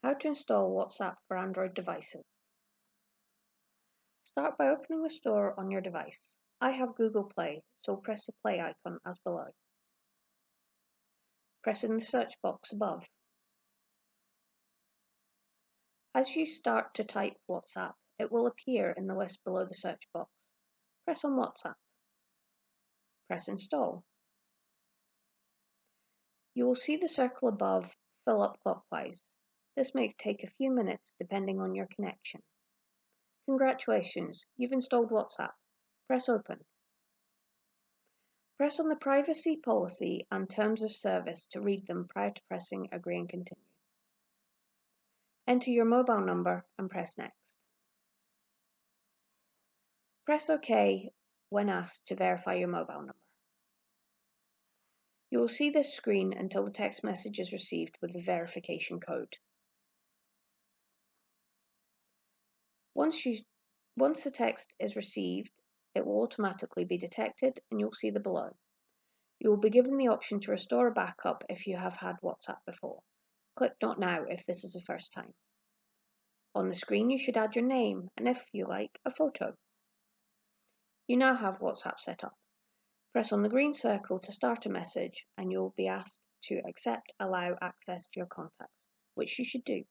How to install WhatsApp for Android devices. Start by opening the store on your device. I have Google Play, so press the play icon as below. Press in the search box above. As you start to type WhatsApp, it will appear in the list below the search box. Press on WhatsApp. Press Install. You will see the circle above fill up clockwise. This may take a few minutes depending on your connection. Congratulations, you've installed WhatsApp. Press Open. Press on the Privacy Policy and Terms of Service to read them prior to pressing Agree and Continue. Enter your mobile number and press Next. Press OK when asked to verify your mobile number. You will see this screen until the text message is received with the verification code. Once the text is received, it will automatically be detected and you'll see the below. You will be given the option to restore a backup if you have had WhatsApp before. Click Not Now if this is the first time. On the screen you should add your name and, if you like, a photo. You now have WhatsApp set up. Press on the green circle to start a message and you'll be asked to accept, allow access to your contacts, which you should do.